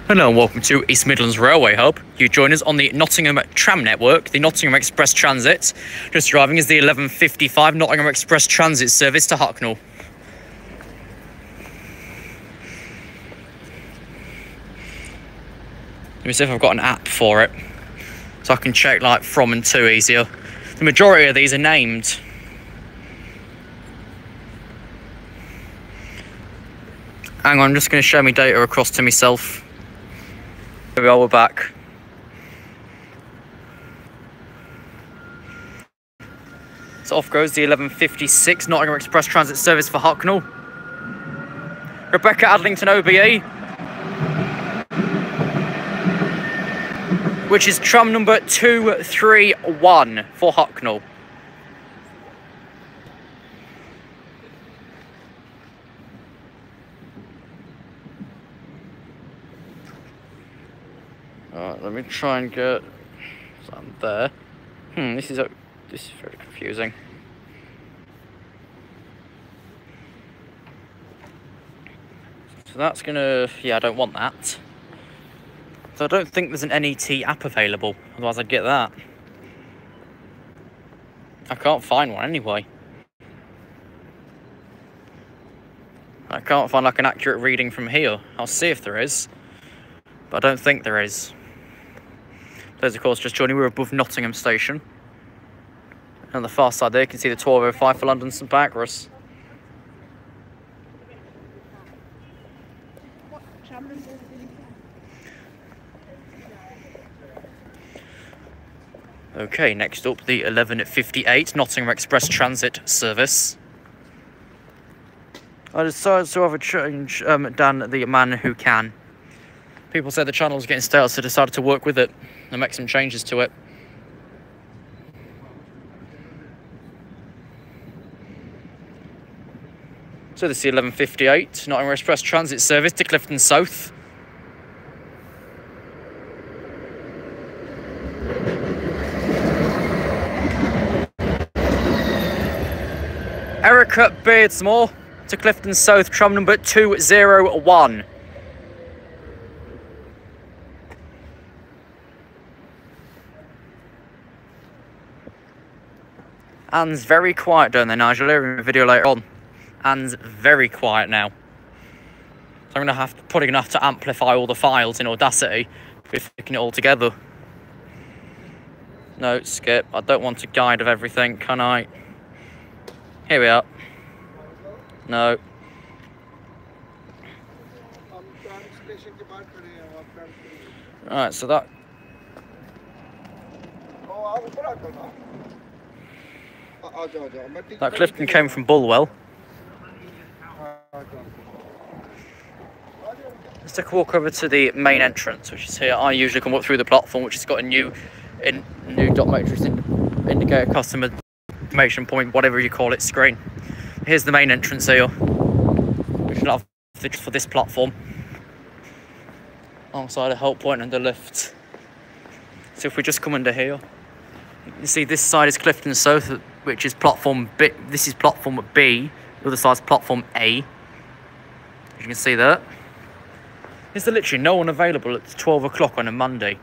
Hello and welcome to East Midlands Railway Hub. You join us on the Nottingham Tram network, the Nottingham Express Transit. Just arriving is the 11:55 Nottingham Express Transit service to Hucknall. Let me see if I've got an app for it, so I can check like from and to easier. The majority of these are named. Hang on, I'm just going to show me data across to myself. Here we are, we're back. So off goes the 11:56 Nottingham Express Transit service for Hucknall. Rebecca Adlington OBE, which is tram number 231 for Hucknall. Alright, let me try and get something there. This is very confusing. So that's gonna, yeah, I don't want that. So I don't think there's an NET app available, otherwise I'd get that. I can't find one anyway. I can't find like an accurate reading from here. I'll see if there is, but I don't think there is. Those, of course, just joining, we're above Nottingham Station. And on the far side there, you can see the 12:05 for London St Pancras. Okay, next up, the 11:58 Nottingham Express Transit service. I decided to have a change, Dan, the man who can. People said the channel was getting stale, so I decided to work with it and make some changes to it. So this is the 11:58 Nottingham Express Transit service to Clifton South. Erica Beardsmore to Clifton South, tram number 201. Anne's very quiet down there, Nigel. I'll hear in the video later on. Anne's very quiet now. So I'm probably gonna have to amplify all the files in Audacity before picking it all together. No, skip. I don't want a guide of everything, can I? Here we are. No. Right, so that... That Clifton came from Bulwell. Let's take a walk over to the main entrance, which is here. I usually come up through the platform, which has got a new dot matrix indicator, customer information point, whatever you call it, screen. Here's the main entrance here, which is not for this platform. Alongside a help point and the lift. So if we just come under here, you can see this side is Clifton South, which is platform B. This is platform B. The other side's platform A. As you can see there. Is there literally no one available at 12 o'clock on a Monday?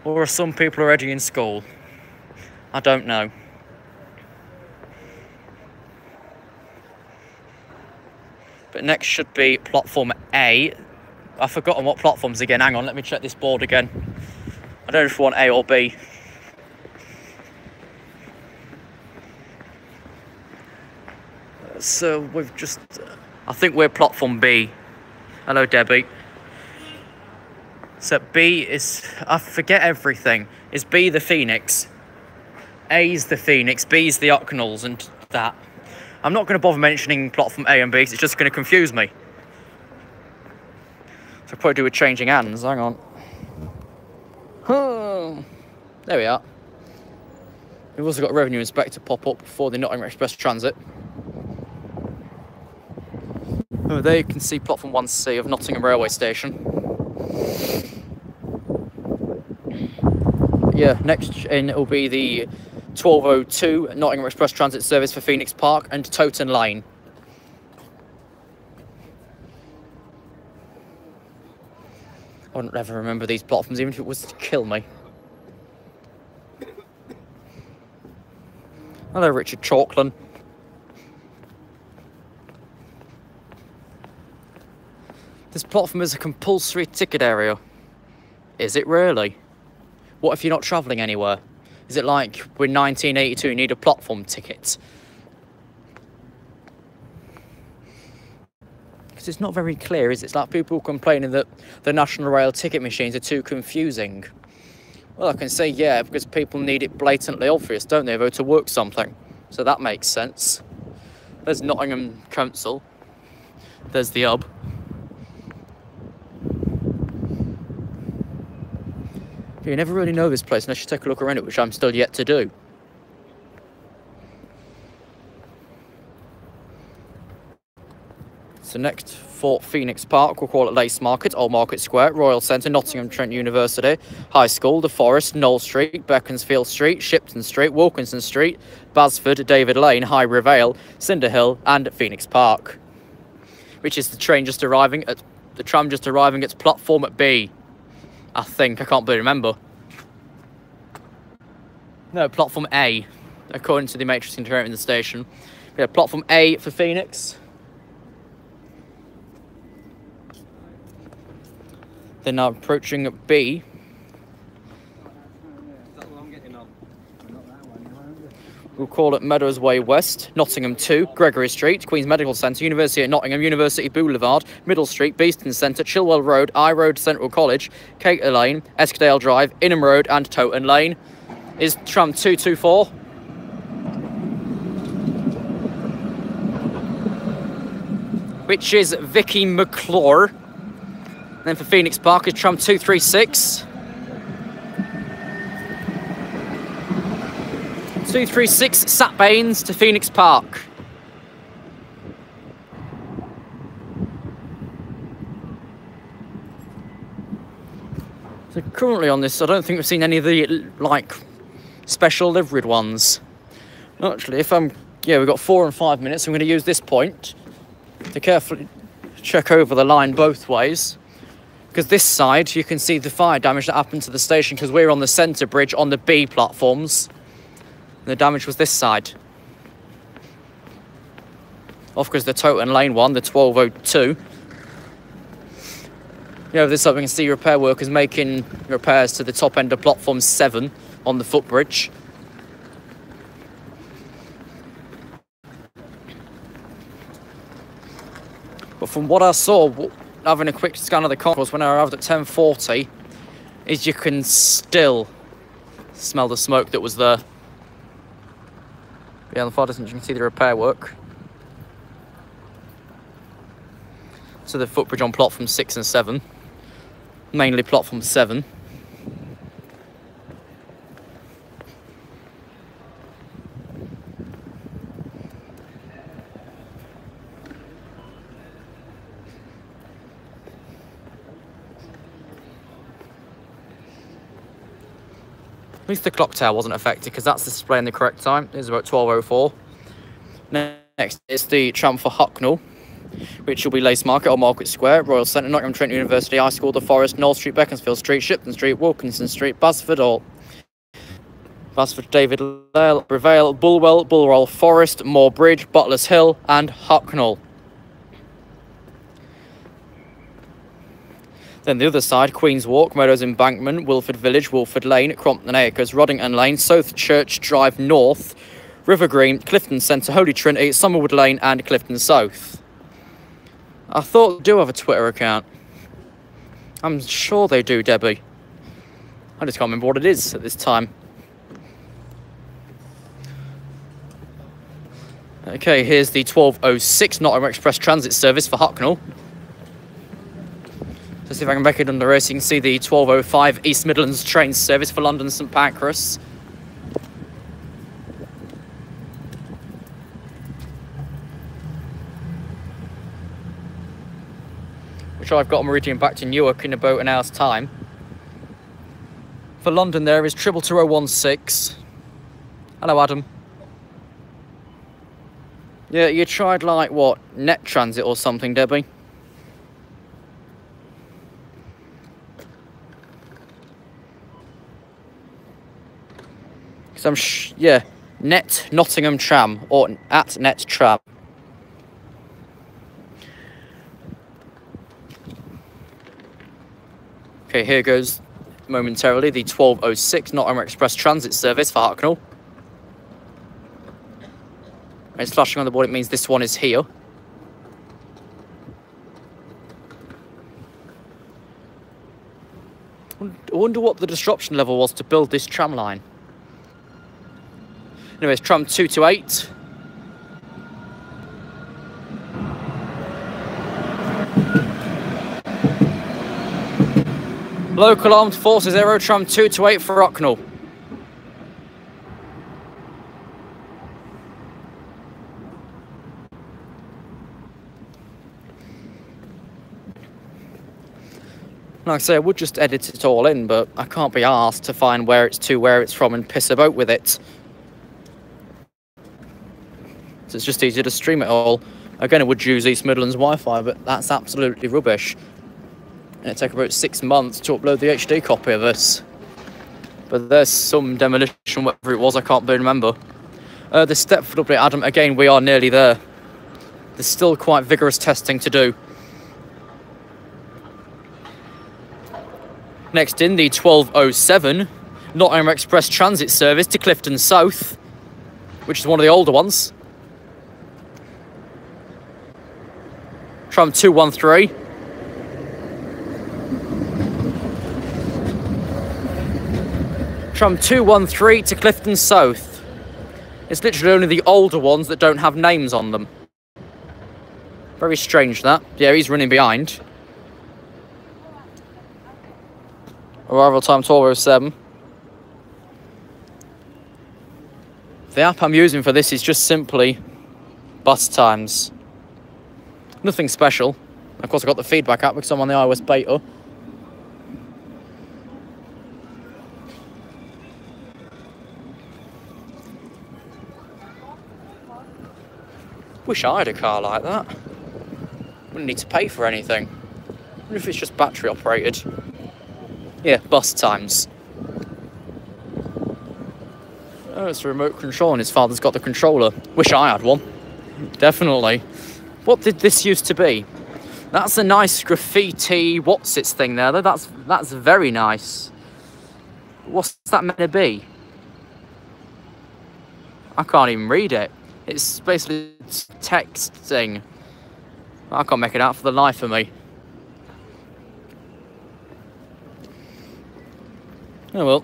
Or are some people already in school? I don't know. But next should be platform A. I've forgotten what platforms again. Hang on, let me check this board again. I don't know if we want A or B. So we've just... I think we're platform B. Hello, Debbie. So B is... I forget everything. Is B the Phoenix? A's the Phoenix. B's the Hucknalls and that. I'm not going to bother mentioning platform A and B because it's just going to confuse me. So I'll probably do with changing hands. Hang on. There we are. We've also got a revenue inspector pop up for the Nottingham Express Transit. Over there you can see platform 1C of Nottingham Railway Station. Yeah, next in it will be the 1202 Nottingham Express Transit service for Phoenix Park and Toton Line. I wouldn't ever remember these platforms, even if it was to kill me. Hello, Richard Chalkland. This platform is a compulsory ticket area. Is it really? What if you're not travelling anywhere? Is it like we're 1982, you need a platform ticket? Because it's not very clear, is it? It's like people complaining that the National Rail ticket machines are too confusing. Well, I can say, yeah, because people need it blatantly obvious, don't they, if they're to work something. So that makes sense. There's Nottingham Council. There's the hub. You never really know this place unless you take a look around it, which I'm still yet to do. So next, Fort Phoenix Park, we'll call it Lace Market, Old Market Square, Royal Centre, Nottingham Trent University, High School, The Forest, Knoll Street, Beaconsfield Street, Shipton Street, Wilkinson Street, Basford, David Lane, High Revale, Cinder Hill, and Phoenix Park. Which is the tram just arriving at platform B. I think, I can't really remember. No, platform A, according to the matrix integrator in the station. We have platform A for Phoenix. They're now approaching B. We'll call it Meadows Way West, Nottingham 2, Gregory Street, Queen's Medical Centre, University at Nottingham, University Boulevard, Middle Street, Beeston Centre, Chilwell Road, I Road, Central College, Cater Lane, Eskdale Drive, Inham Road and Toton Lane. Is tram 224. Which is Vicky McClure. Then for Phoenix Park is tram 236. 236 Satbanes to Phoenix Park. So currently on this, I don't think we've seen any of the, like, special liveried ones. Actually, we've got 4 and 5 minutes. I'm going to use this point to carefully check over the line both ways. Because this side, you can see the fire damage that happened to the station because we're on the centre bridge on the B platforms. The damage was this side. Off because the Toton Lane one, the 1202. This side we can see repair workers making repairs to the top end of platform 7 on the footbridge. But from what I saw, having a quick scan of the concourse when I arrived at 10:40, is you can still smell the smoke that was there. Yeah, on the far distance you can see the repair work. So the footbridge on platform 6 and 7. Mainly platform 7. At least the clock tower wasn't affected because that's displaying the correct time. It's about 12:04. Next is the tram for Hucknall, which will be Lace Market or Market Square, Royal Centre, Nottingham Trent University, High School, The Forest, Knoll Street, Beaconsfield Street, Shipton Street, Wilkinson Street, Basford Hall, Basford, David Lane, Revale, Bulwell, Bulwell Forest, Moorbridge, Butlers Hill, and Hucknall. Then the other side, Queen's Walk, Meadows Embankment, Wilford Village, Wilford Lane, Crompton Acres, Roddington Lane, South Church Drive North, River Green, Clifton Centre, Holy Trinity, Summerwood Lane, and Clifton South. I thought they do have a Twitter account. I'm sure they do, Debbie. I just can't remember what it is at this time. Okay, here's the 1206 Nottingham Express Transit Service for Hucknall. Let's see if I can back it under race. You can see the 1205 East Midlands train service for London St Pancras. Which I've got a Meridian back to Newark in about an hour's time. For London there is 22016. Hello, Adam. Yeah, you tried like what, Net Transit or something, Debbie? Because yeah, Net Nottingham Tram, or at Net Tram. Okay, here goes momentarily the 1206 Nottingham Express Transit Service for Hucknall. When it's flashing on the board, it means this one is here. I wonder what the disruption level was to build this tram line. Anyways, tram 228. Local Armed Forces Aero Tram 228 for Hucknall. Like I say, I would just edit it all in, but I can't be asked to find where it's to, where it's from, and piss about with it. So it's just easier to stream it all. Again, I would use East Midlands Wi-Fi, but that's absolutely rubbish. And it'd take about 6 months to upload the HD copy of this. But there's some demolition, whatever it was, I can't remember. The Stepford update, Adam, again, we are nearly there. There's still quite vigorous testing to do. Next in, the 1207 Nottingham Express Transit Service to Clifton South, which is one of the older ones. Tram 213. Tram 213 to Clifton South. It's literally only the older ones that don't have names on them. Very strange, that. Yeah, he's running behind. Arrival time 1207. The app I'm using for this is just simply bus times. Nothing special. Of course, I got the feedback app because I'm on the iOS beta. Wish I had a car like that. Wouldn't need to pay for anything. I wonder if it's just battery operated. Yeah, bus times. Oh, it's a remote control and his father's got the controller. Wish I had one. Definitely. What did this used to be? That's a nice graffiti what's-its thing there, though. That's very nice. What's that meant to be? I can't even read it. It's basically texting. I can't make it out for the life of me. Oh well.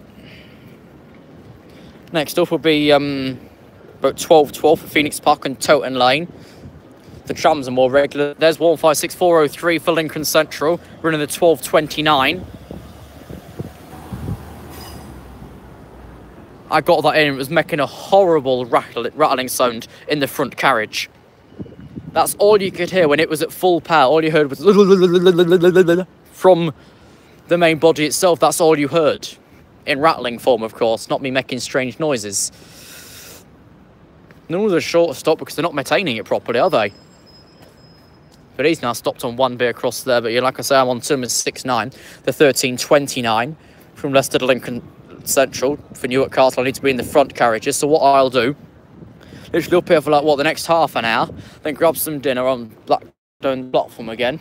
Next up will be about 12:12 for Phoenix Park and Toten Lane. The trams are more regular. There's 156403 for Lincoln Central, running the 12:29. I got that in, it was making a horrible rattling sound in the front carriage. That's all you could hear when it was at full power. All you heard was from the main body itself. That's all you heard. In rattling form, of course, not me making strange noises. None of the short stop because they're not maintaining it properly, are they? But he's now stopped on one bit across there. But yeah, like I say, I'm on Terminus 69, the 1329 from Leicester to Lincoln Central. For Newark Castle, I need to be in the front carriages. So what I'll do, literally up here for like, what, the next half an hour, then grab some dinner on Blackstone platform again.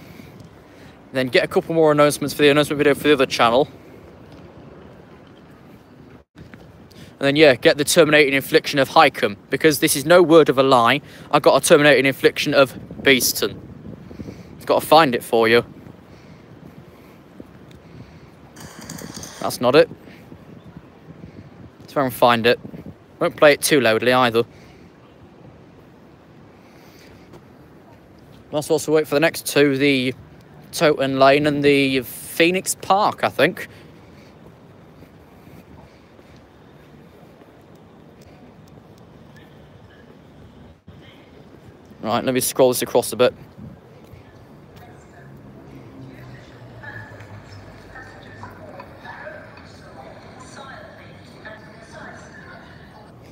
Then get a couple more announcements for the announcement video for the other channel. And then, yeah, get the terminating infliction of Highcombe. Because this is no word of a lie. I got a terminating infliction of Beeston. I've got to find it for you. That's not it. Let's try and find it. Won't play it too loudly either. Let's also wait for the next two. The Toten Lane and the Phoenix Park, I think. Right, let me scroll this across a bit.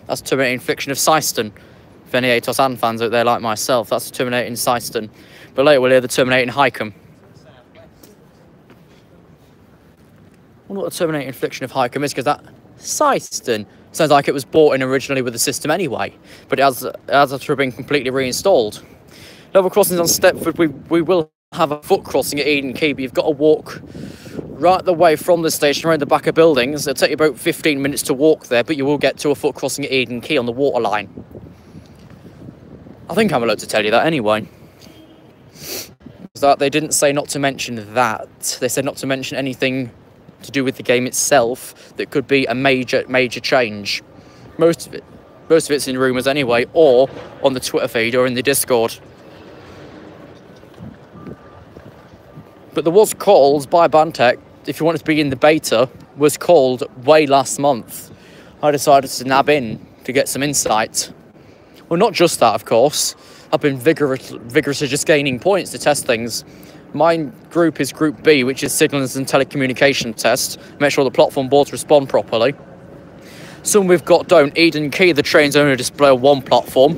That's terminating infliction of Syston. If any Atos and fans out there like myself, that's terminating Syston. But later we'll hear the terminating Highcombe. I wonder what the terminating infliction of Highcombe is, because that Syston. Sounds like it was bought in originally with the system anyway, but it has after been completely reinstalled. Level crossings on Stepford, we will have a foot crossing at Eden Quay, but you've got to walk right the way from the station around the back of buildings. It'll take you about 15 minutes to walk there, but you will get to a foot crossing at Eden Quay on the water line. I think I'm allowed to tell you that anyway. That they didn't say not to mention that. They said not to mention anything to do with the game itself that could be a major change. Most of it's in rumours anyway, or on the Twitter feed or in the Discord. But there was calls by Bantech, if you wanted to be in the beta, was called way last month. I decided to nab in to get some insight. Well, not just that, of course. I've been vigorously just gaining points to test things. My group is Group B, which is Signals and Telecommunication Test. Make sure the platform boards respond properly. Some we've got don't. Eden Quay, the trains only display on one platform.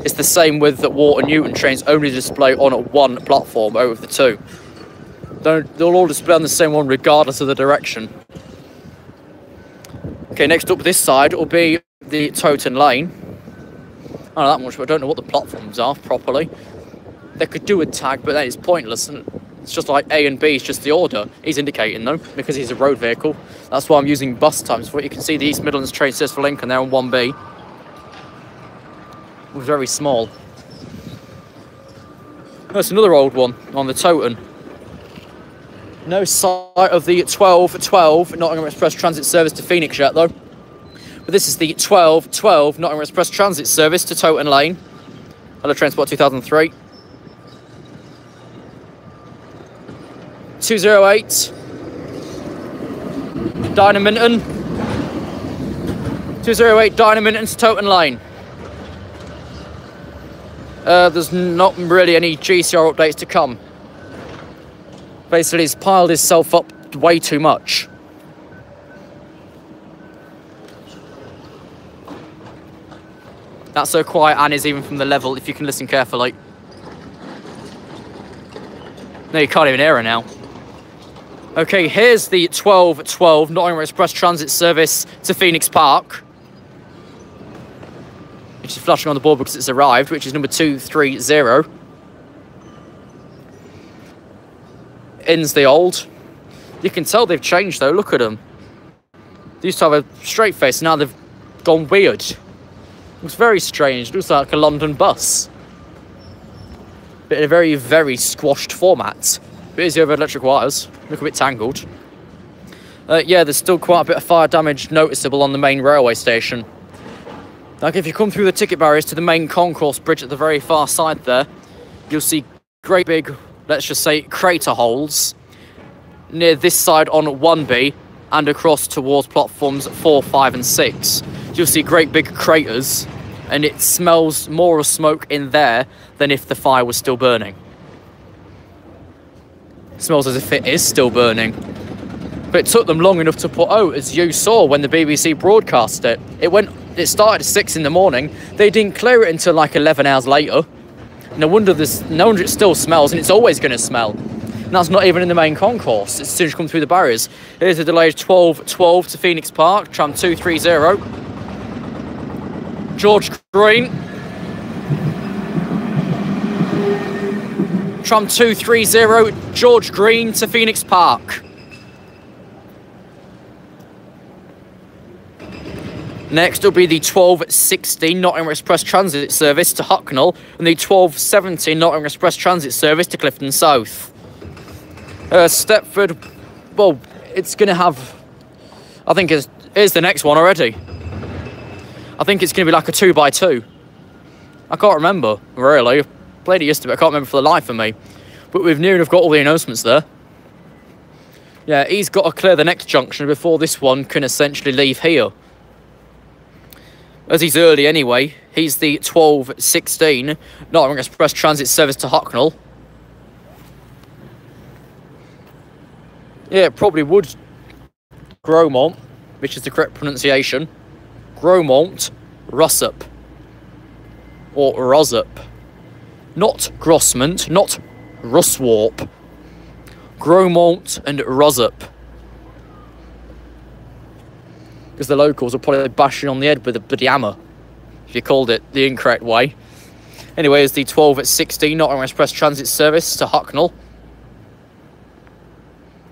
It's the same with the Water Newton trains only display on one platform out of the two. They'll all display on the same one regardless of the direction. Okay, next up this side will be the Toten Lane. I don't know that much, but I don't know what the platforms are properly. They could do a tag, but that is pointless. And it's just like A and B is just the order. He's indicating though, because he's a road vehicle. That's why I'm using bus times. For what you can see, the East Midlands train says for Lincoln there on 1B. It was very small. That's another old one on the Toten. No sight of the 1212 Nottingham Express Transit service to Phoenix yet though. But this is the 1212 Nottingham Express Transit service to Toten Lane. Hello Transport 2003. 208 Dynaminton. 208 Dynaminton to Toten Lane. There's not really any GCR updates to come. Basically, he's piled himself up way too much. That's so quiet and is even from the level, if you can listen carefully. No, you can't even hear her now. Okay, here's the 1212 Nottingham Express Transit service to Phoenix Park. Which is flashing on the board because it's arrived, which is number 230. In's the old. You can tell they've changed though, look at them. They used to have a straight face, now they've gone weird. It's very strange, it looks like a London bus. But in a very, very squashed format. But here's the overhead electric wires, look a bit tangled. Yeah, there's still quite a bit of fire damage noticeable on the main railway station. Like if you come through the ticket barriers to the main concourse bridge at the very far side there, you'll see great big, let's just say, crater holes near this side on 1B and across towards platforms 4, 5 and 6. You'll see great big craters and it smells more of smoke in there than if the fire was still burning. It smells as if it is still burning. But it took them long enough to put out, as you saw when the BBC broadcast it. It started at 6 in the morning. They didn't clear it until like 11 hours later. No wonder it still smells, and it's always going to smell. And that's not even in the main concourse. It's as soon as you come through the barriers. Here's the delayed 1212 to Phoenix Park, tram 230. George Green. Tram 230, George Green to Phoenix Park. Next will be the 1216 Nottingham Express Transit service to Hucknall and the 1217 Nottingham Express Transit service to Clifton South. Stepford, well, it's going to have, I think here's the next one already. I think it's going to be like a 2x2. I can't remember, really. I played it yesterday, but I can't remember for the life of me. But we've near enough got all the announcements there. Yeah, he's got to clear the next junction before this one can essentially leave here. As he's early anyway, he's the 1216 Nottingham Express Transit service to Hucknall. Yeah, it probably would. Gromont, which is the correct pronunciation. Gromont, Russup. Or Rossup. Not Grossmont, not Russwarp. Gromont and Rossup. because the locals will probably bash you on the head with a bloody hammer if you called it the incorrect way. Anyway, it's the 12 at 16 Nottingham Express Transit Service to Hucknall.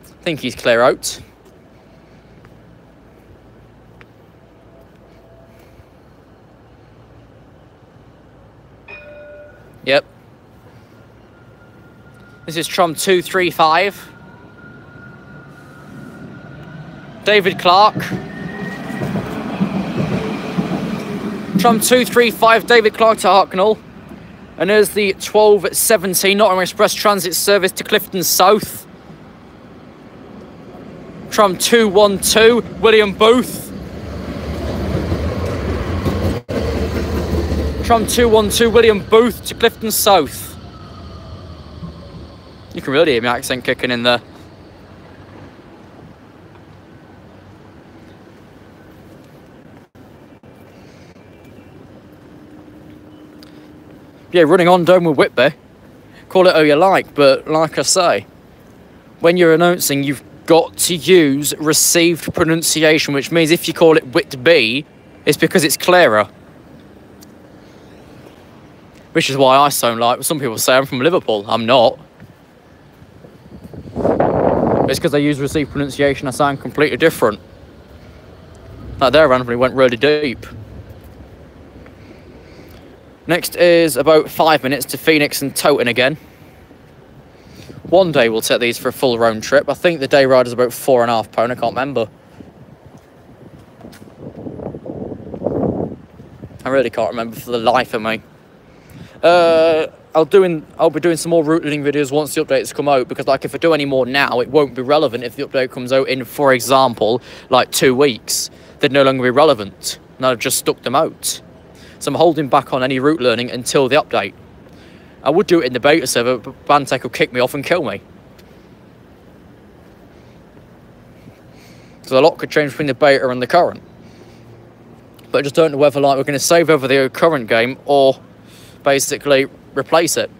I think he's clear out. Yep. This is tram 235. David Clark. Tram 235, David Clark to Hucknall. And there's the 12 at 17 Nottingham Express Transit Service to Clifton South. Tram 212, William Booth. Tram 212, William Booth to Clifton South. You can really hear my accent kicking in there. Yeah, running on down with Whitby. Call it how you like, but like I say, when you're announcing, you've got to use received pronunciation, which means if you call it Whitby, it's because it's clearer. Which is why I sound like some people say I'm from Liverpool. I'm not. It's because I use received pronunciation, I sound completely different. Like there randomly went really deep. Next is about 5 minutes to Phoenix and Towton again. One day we'll take these for a full round trip. I think the day ride is about £4.5, I can't remember. I really can't remember for the life of me. I'll be doing some more routing videos once the updates come out, because like if I do any more now, it won't be relevant if the update comes out in, for example, like 2 weeks. They'd no longer be relevant, and I've just stuck them out. So I'm holding back on any route learning until the update. I would do it in the beta server, but Bantech will kick me off and kill me. So a lot could change between the beta and the current. But I just don't know whether like we're going to save over the current game or basically replace it.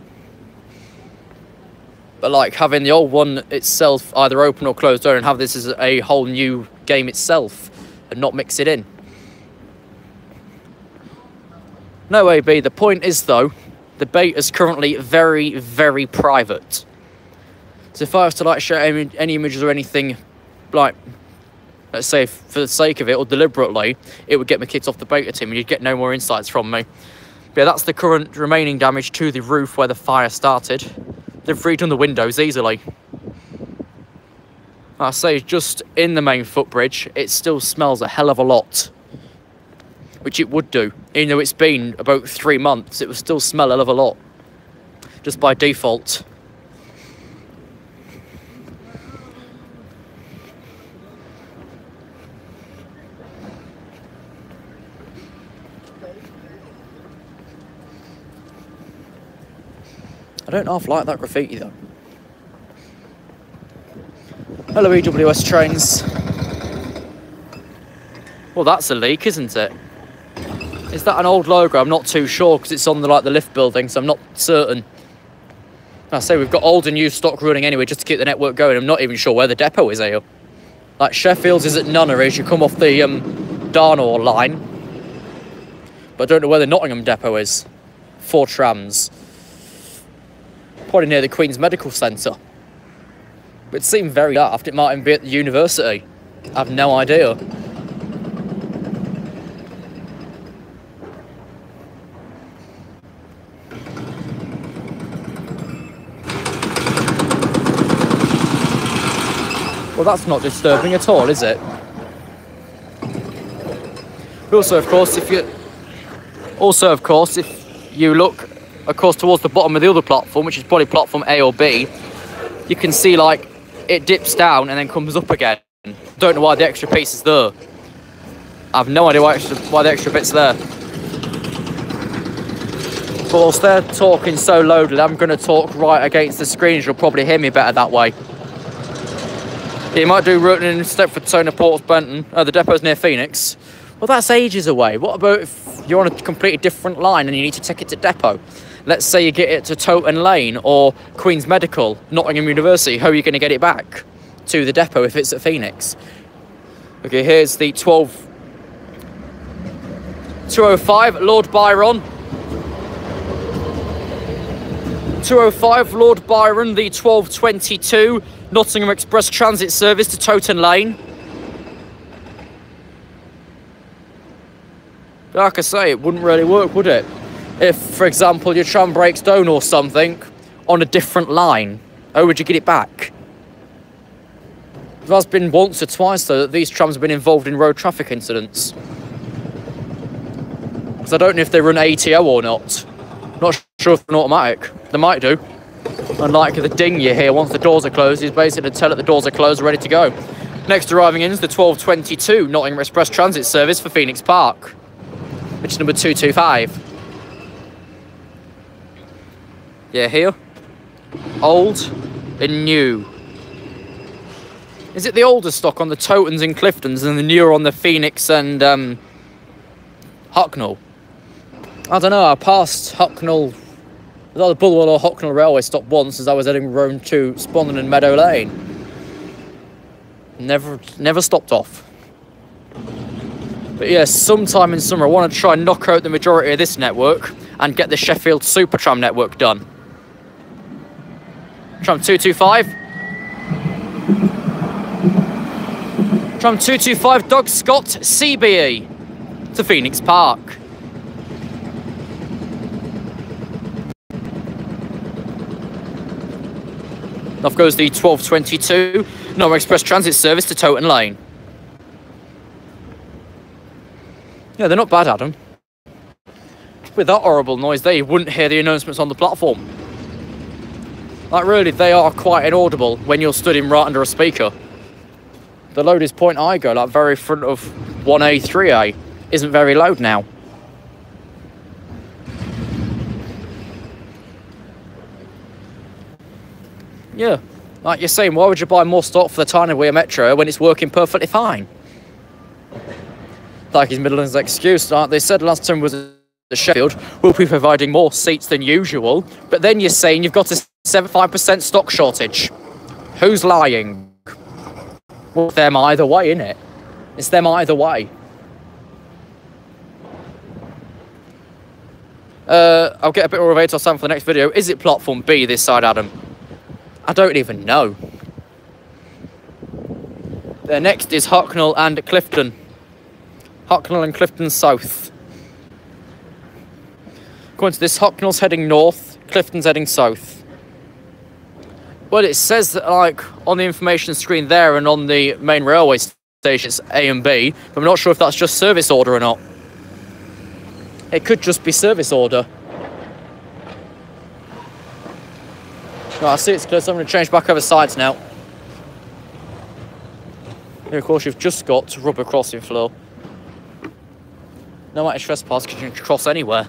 But like having the old one itself either open or closed down and have this as a whole new game itself and not mix it in. No, AB, the point is though, the beta is currently very, very private. So if I was to like share any images or anything, like, let's say for the sake of it or deliberately, it would get me kicked off the beta team and you'd get no more insights from me. But yeah, that's the current remaining damage to the roof where the fire started. They've redone the windows easily. I say just in the main footbridge, it still smells a hell of a lot. Which it would do. Even though it's been about 3 months, it would still smell a hell of a lot. Just by default. I don't half like that graffiti though. Hello EWS trains. Well, that's a leak, isn't it? Is that an old logo? I'm not too sure because it's on the the lift building, so I'm not certain. I say we've got old and new stock running anyway just to keep the network going. I'm not even sure where the depot is here. Like Sheffield's is at Nunnery as you come off the Darnall line. But I don't know where the Nottingham depot is. 4 trams. Probably near the Queen's Medical Centre. But it seemed very daft. It might even be at the university. I have no idea. Well, that's not disturbing at all, is it? Also, of course, if you look, of course, towards the bottom of the other platform, which is probably platform A or B, you can see like it dips down and then comes up again. Don't know why the extra piece is there. I have no idea why the extra bit's there. Of course, they're talking so loudly, I'm going to talk right against the screen. You'll probably hear me better that way. You might do routing in Stepford, Toner, Ports, Benton. Oh, the depot's near Phoenix. Well, that's ages away. What about if you're on a completely different line and you need to take it to depot? Let's say you get it to Towton Lane or Queen's Medical, Nottingham University. How are you going to get it back to the depot if it's at Phoenix? Okay, here's the 12 205, Lord Byron. 205, Lord Byron, the 1222 Nottingham Express Transit Service to Toton Lane. Like I say, it wouldn't really work, would it? If, for example, your tram breaks down or something on a different line, how would you get it back? There has been once or twice, though, that these trams have been involved in road traffic incidents. Because I don't know if they run ATO or not. Not sure if they're automatic. They might do. Unlike the ding you hear once the doors are closed, is basically to tell it the doors are closed, ready to go. Next arriving in is the 1222 Nottingham Express Transit Service for Phoenix Park, which is number 225. Yeah, here. Old and new. Is it the older stock on the Totons and Cliftons and the newer on the Phoenix and Hucknall? I don't know, I passed Hucknall, either Bulwell or Hucknall Railway stop once as I was heading round to Spondon and Meadow Lane. Never stopped off. But yeah, sometime in summer I want to try and knock out the majority of this network and get the Sheffield Supertram network done. Tram 225. Tram 225 Doug Scott CBE to Phoenix Park. Off goes the 1222 Nottingham Express Transit Service to Toton Lane. Yeah, they're not bad, Adam. With that horrible noise there, you wouldn't hear the announcements on the platform. Like, really, they are quite inaudible when you're stood in right under a speaker. The loudest point I go, like very front of 1A, 3A, isn't very loud now. Yeah, like you're saying, why would you buy more stock for the Tyne-and-Wear Metro when it's working perfectly fine? Like his Midlands excuse, like they said last time was the Sheffield, we'll be providing more seats than usual, but then you're saying you've got a 75% stock shortage. Who's lying? Well, it's them either way, innit? It's them either way. I'll get a bit more of a time for the next video. Is it platform B this side, Adam? I don't even know. Next is Hucknall and Clifton. Hucknall and Clifton South. According to this, Hucknall's heading north, Clifton's heading south. Well, it says that, like, on the information screen there and on the main railway station, it's A and B, but I'm not sure if that's just service order or not. It could just be service order. Right, I see it's close, so I'm going to change back over sides now. Here, of course, you've just got rubber crossing floor. No matter trespass, because you can cross anywhere.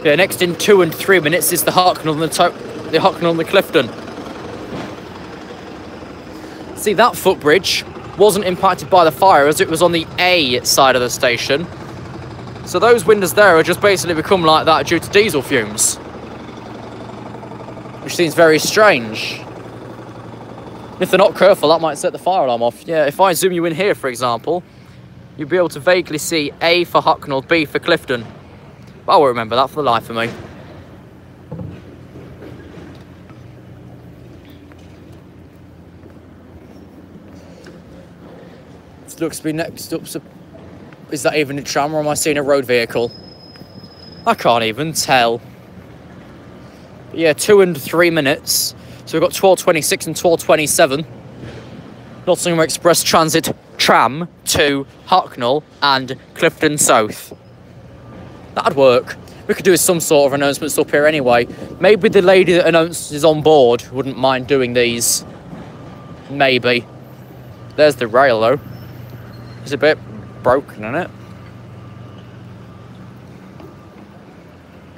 Yeah, next in 2 and 3 minutes is the Hucknall and the Hucknall and the Clifton. See, that footbridge wasn't impacted by the fire as it was on the A side of the station. So those windows there are just basically become like that due to diesel fumes. Which seems very strange. If they're not careful, that might set the fire alarm off. Yeah, if I zoom you in here, for example, you'll be able to vaguely see A for Hucknall, B for Clifton. But I won't remember that for the life of me. This looks to be next up. Is that even a tram or am I seeing a road vehicle? I can't even tell. But yeah, 2 and 3 minutes. So we've got 12:26 and 12:27. Nottingham Express Transit Tram to Hucknall and Clifton South. That'd work. We could do some sort of announcements up here anyway. Maybe the lady that announces on board wouldn't mind doing these. Maybe. There's the rail though. It's a bit broken, isn't it?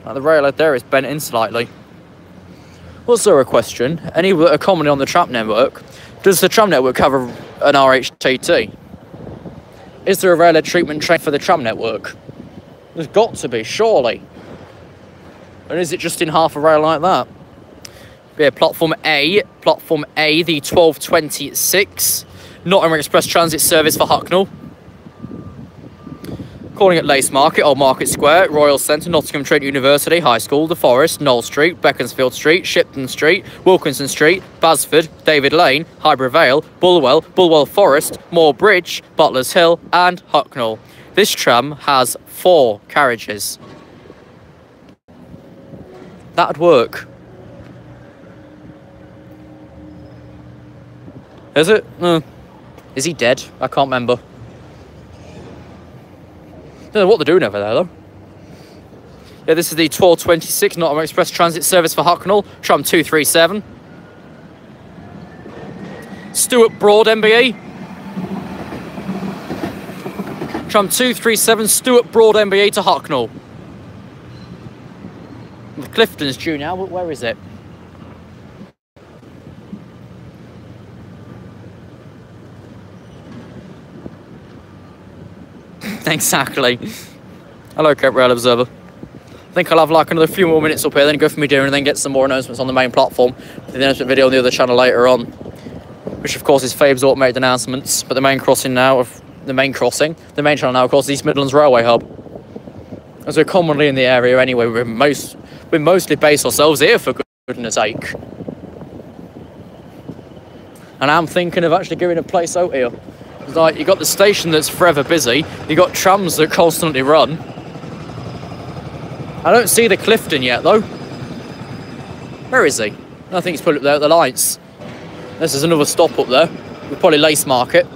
Like the rail out there is bent in slightly. Also a question, any that are commonly on the tram network, does the tram network have an RHTT? Is there a rail treatment train for the tram network? There's got to be, surely. And is it just in half a rail like that? Yeah, platform A, the 1226, Nottingham Express Transit Service for Hucknall. Calling at Lace Market, Old Market Square, Royal Centre, Nottingham Trent University, High School, The Forest, Knoll Street, Beaconsfield Street, Shipton Street, Wilkinson Street, Basford, David Lane, Highbury Vale, Bulwell, Bulwell Forest, Moor Bridge, Butlers Hill and Hucknall. This tram has 4 carriages. That'd work. Is it? Is he dead? I can't remember. Don't know what they're doing over there, though. Yeah, this is the 1226 Nottingham Express Transit Service for Hucknall, tram 237. Stuart Broad, MBE. Tram 237, Stuart Broad, MBE to Hucknall. The Clifton's due now, but where is it? Exactly. Hello, Cape Rail Observer. I think I'll have like another few more minutes up here, then go for me dinner, and then get some more announcements on the main platform. The announcement video on the other channel later on, which of course is Fabe's automated announcements. But the main crossing now, the main channel now, of course, is East Midlands Railway Hub. As we're commonly in the area anyway, we mostly base ourselves here, for goodness sake. And I'm thinking of actually giving a place out here. Like, you got the station that's forever busy, you got trams that constantly run. I don't see the Clifton yet, though. Where is he? I think he's put up there at the lights. This is another stop up there. We're probably Lace Market.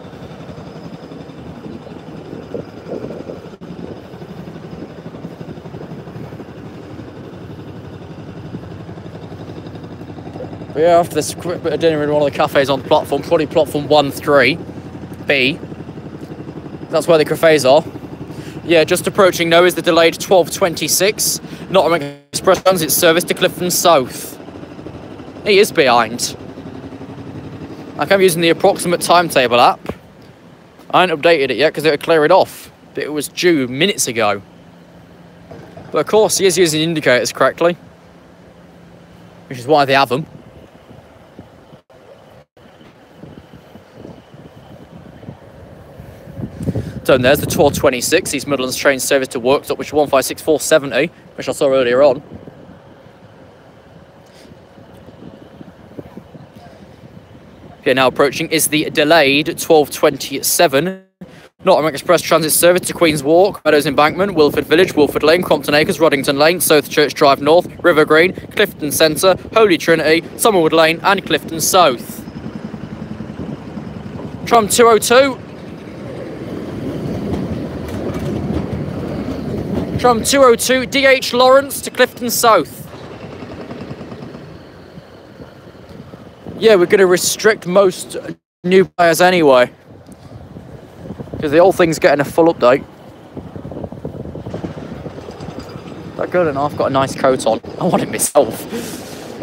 But yeah, after this quick bit of dinner in one of the cafes on the platform, probably platform 1-3. B. That's where the cafes are. Yeah, just approaching now is the delayed 1226 Nottingham Express Transit Service to Clifton South. He is behind. Like, I'm using the approximate timetable app. I ain't updated it yet because it would clear it off, but it was due minutes ago. But of course, he is using indicators correctly, which is why they have them. So there's the 1226 East Midlands train service to Worksop, which is 156470, which I saw earlier on. Okay, now approaching is the delayed 1227 Nottingham Express Transit Service to Queen's Walk, Meadows Embankment, Wilford Village, Wilford Lane, Crompton Acres, Roddington Lane, South Church Drive North, River Green, Clifton Centre, Holy Trinity, Summerwood Lane and Clifton South. Tram 202. Tram 202, DH Lawrence to Clifton South. Yeah, we're going to restrict most new players anyway, because the whole thing's getting a full update. That girl in half got a nice coat on. I want it myself.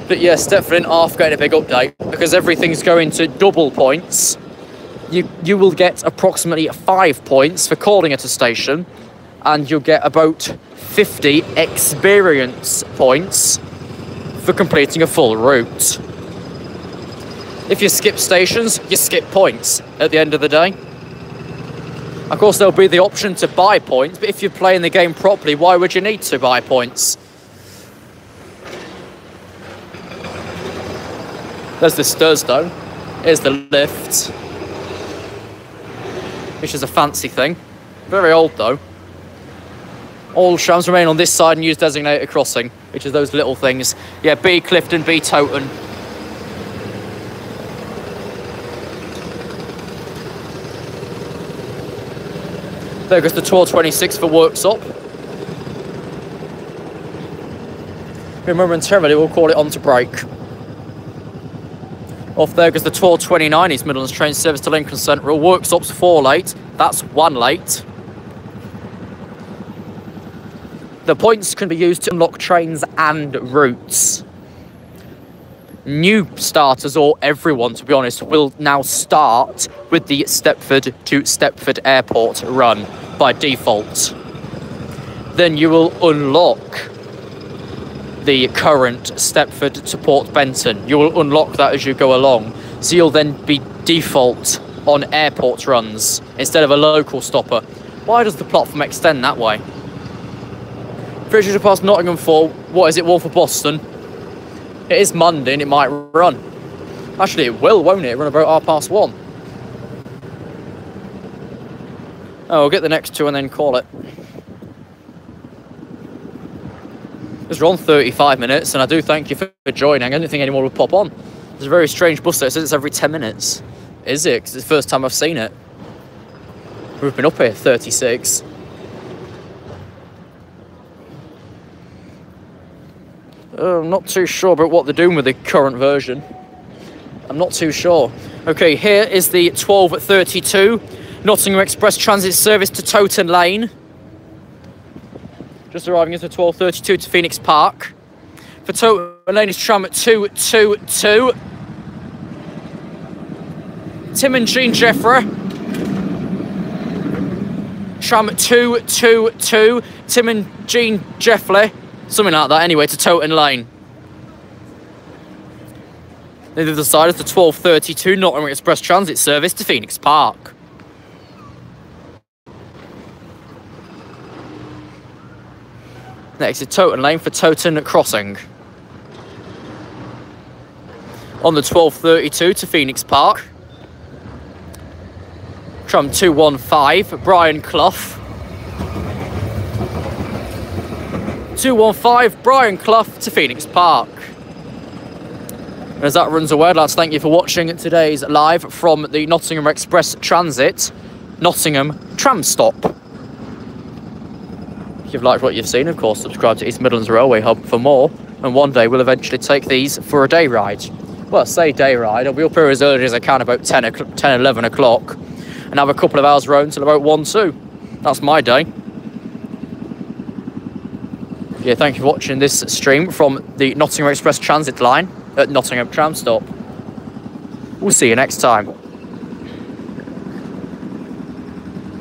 But yeah, Stepford in half getting a big update, because everything's going to double points. You will get approximately 5 points for calling at a station, and you'll get about 50 experience points for completing a full route. If you skip stations, you skip points at the end of the day. Of course, there'll be the option to buy points, but if you're playing the game properly, why would you need to buy points? There's the Stursdown. Here's the lift, which is a fancy thing. Very old, though. All trams remain on this side and use designated crossing, which is those little things. Yeah, B Clifton, B Towton. There goes the 1226 for Worksop. Momentarily, we'll call it on to break. Off there goes the 1229 East Midlands train service to Lincoln Central. Worksop's 4 late. That's 1 late. The points can be used to unlock trains and routes. New starters, or everyone to be honest, will now start with the Stepford to Stepford Airport run by default. Then you will unlock the current Stepford to Port Benton. You will unlock that as you go along. So you'll then be default on airport runs instead of a local stopper. Why does the platform extend that way? 300 past Nottingham for, what is it, one for Boston? It is Monday and it might run. Actually, it will, won't it? Run about 1:30. Oh, we'll get the next two and then call it. It's run 35 minutes, and I do thank you for joining. I didn't think anyone would pop on. There's a very strange bus there. It says it's every 10 minutes. Is it? Because it's the first time I've seen it. We've been up here 36. I'm not too sure about what they're doing with the current version. I'm not too sure. Okay, here is the 12:32 Nottingham Express Transit Service to Toton Lane. Just arriving at the 12:32 to Phoenix Park. For Toton Lane is tram at 222. Tim and Jean Jeffrey. Tram at 222. Tim and Jean Jeffrey. Something like that, anyway, to Toton Lane. The other side is the 12:32 Nottingham Express Transit Service to Phoenix Park. Next is Toton Lane for Toton Crossing. On the 12:32 to Phoenix Park. Tram 215, Brian Clough. 215 Brian Clough to Phoenix Park. And as that runs away, I'd like to thank you for watching today's live from the Nottingham Express Transit Nottingham Tram stop. If you've liked what you've seen, of course, subscribe to East Midlands Railway Hub for more. And one day we'll eventually take these for a day ride. Well, say day ride. I'll be up here as early as I can, about 10, 11 o'clock. And have a couple of hours road until about 1, 2. That's my day. Yeah, thank you for watching this stream from the Nottingham Express Transit line at Nottingham Tram stop. We'll see you next time.